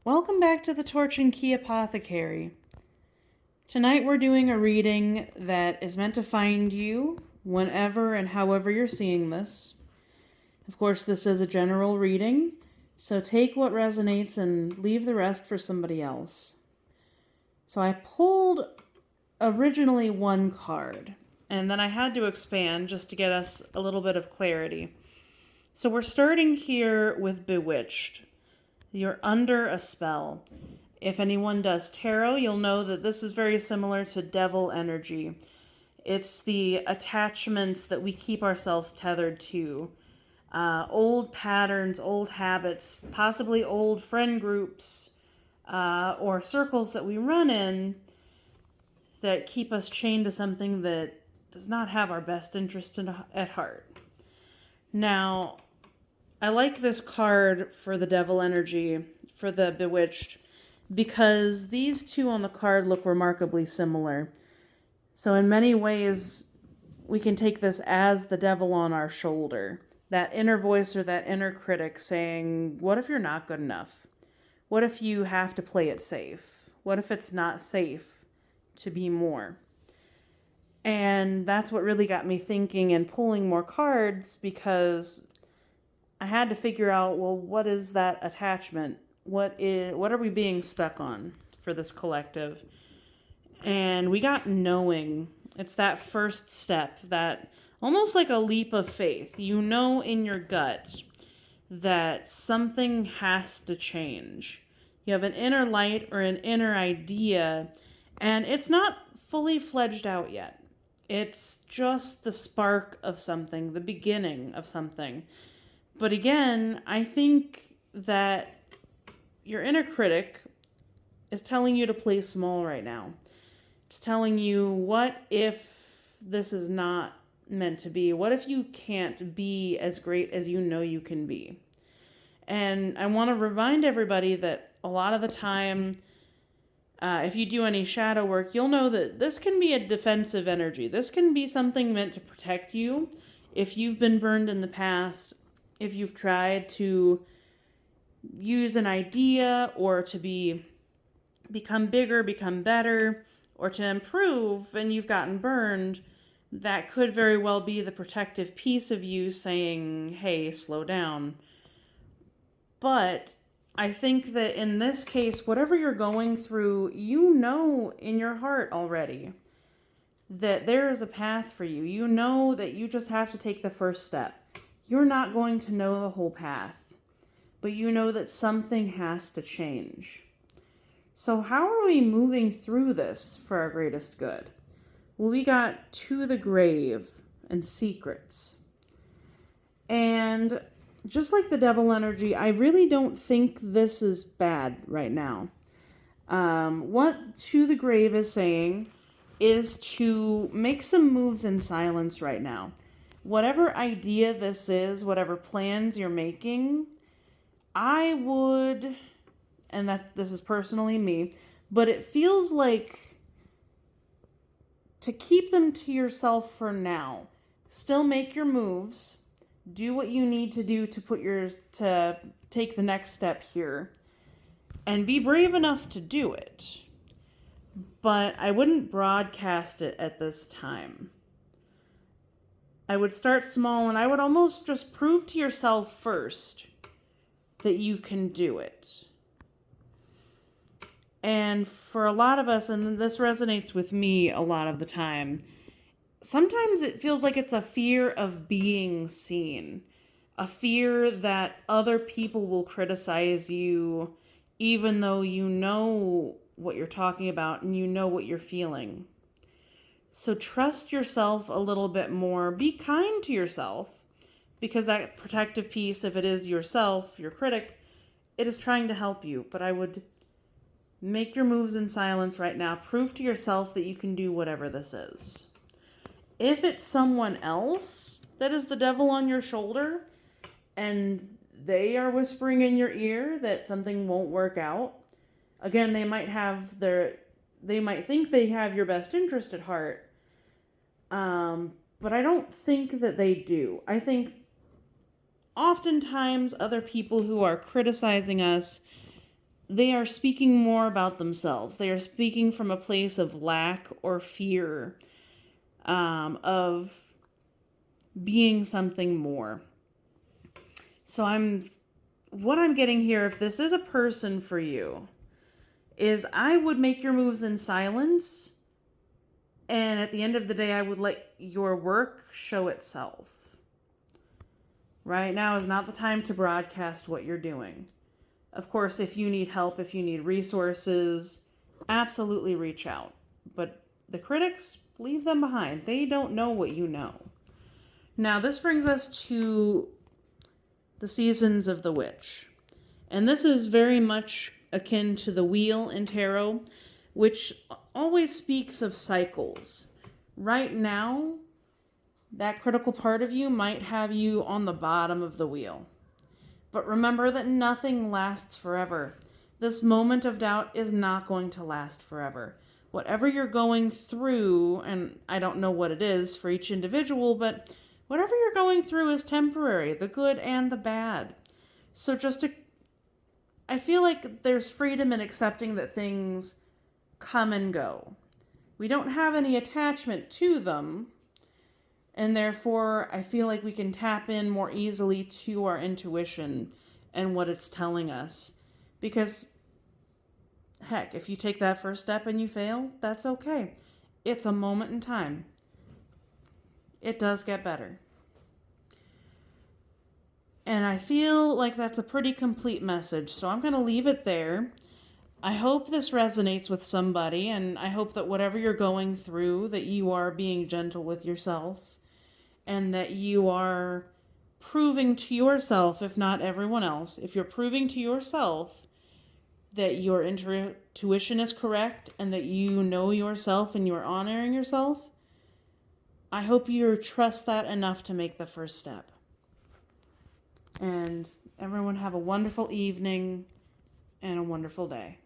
Welcome back to the Torch and Key Apothecary. Tonight we're doing a reading that is meant to find you whenever and however you're seeing this. Of course, this is a general reading, so take what resonates and leave the rest for somebody else. So I pulled originally one card, and then I had to expand just to get us a little bit of clarity. So we're starting here with Bewitched. You're under a spell. If anyone does tarot, you'll know that this is very similar to devil energy. It's the attachments that we keep ourselves tethered to. Old patterns, old habits, possibly old friend groups, or circles that we run in that keep us chained to something that does not have our best interest at heart. Now, I like this card for the devil energy, for the Bewitched, because these two on the card look remarkably similar. So in many ways, we can take this as the devil on our shoulder. That inner voice or that inner critic saying, what if you're not good enough? What if you have to play it safe? What if it's not safe to be more? And that's what really got me thinking and pulling more cards, because I had to figure out, well, what is that attachment? What are we being stuck on for this collective? And we got knowing. It's that first step, that almost like a leap of faith. You know in your gut that something has to change. You have an inner light or an inner idea, and it's not fully fledged out yet. It's just the spark of something, the beginning of something. But again, I think that your inner critic is telling you to play small right now. It's telling you, what if this is not meant to be? What if you can't be as great as you know you can be? And I want to remind everybody that a lot of the time, if you do any shadow work, you'll know that this can be a defensive energy. This can be something meant to protect you. If you've been burned in the past, if you've tried to use an idea or to become bigger, become better, or to improve, and you've gotten burned, that could very well be the protective piece of you saying, hey, slow down. But I think that in this case, whatever you're going through, you know in your heart already that there is a path for you. You know that you just have to take the first step. You're not going to know the whole path, but you know that something has to change. So how are we moving through this for our greatest good? Well, we got To the Grave and Secrets. And just like the devil energy, I really don't think this is bad right now. What To the Grave is saying is to make some moves in silence right now. Whatever idea this is, whatever plans you're making, I would, and that this is personally me, but it feels like to keep them to yourself for now. Still make your moves. Do what you need to do to take the next step here. And be brave enough to do it. But I wouldn't broadcast it at this time. I would start small, and I would almost just prove to yourself first that you can do it. And for a lot of us, and this resonates with me a lot of the time, sometimes it feels like it's a fear of being seen, a fear that other people will criticize you, even though you know what you're talking about and you know what you're feeling. So trust yourself a little bit more. Be kind to yourself, because that protective piece, if it is yourself, your critic, it is trying to help you. But I would make your moves in silence right now. Prove to yourself that you can do whatever this is. If it's someone else that is the devil on your shoulder and they are whispering in your ear that something won't work out, again, they might think they have your best interest at heart. But I don't think that they do. I think oftentimes other people who are criticizing us they are speaking more about themselves. They are speaking from a place of lack or fear, of being something more. So what I'm getting here, if this is a person for you, is I would make your moves in silence, and at the end of the day, I would let your work show itself. Right now is not the time to broadcast what you're doing. Of course, if you need help, if you need resources, absolutely reach out. But the critics, leave them behind. They don't know what you know. Now, this brings us to the seasons of the witch. And this is very much akin to the wheel in tarot, which always speaks of cycles. Right now, that critical part of you might have you on the bottom of the wheel. But remember that nothing lasts forever. This moment of doubt is not going to last forever. Whatever you're going through, and I don't know what it is for each individual, but whatever you're going through is temporary, the good and the bad. So I feel like there's freedom in accepting that things come and go. We don't have any attachment to them, and therefore I feel like we can tap in more easily to our intuition and what it's telling us. Because, heck, if you take that first step and you fail, that's okay. It's a moment in time. It does get better. And I feel like that's a pretty complete message, so I'm going to leave it there. I hope this resonates with somebody, and I hope that whatever you're going through, that you are being gentle with yourself, and that you are proving to yourself, if not everyone else, if you're proving to yourself that your intuition is correct and that you know yourself and you're honoring yourself, I hope you trust that enough to make the first step. And everyone have a wonderful evening and a wonderful day.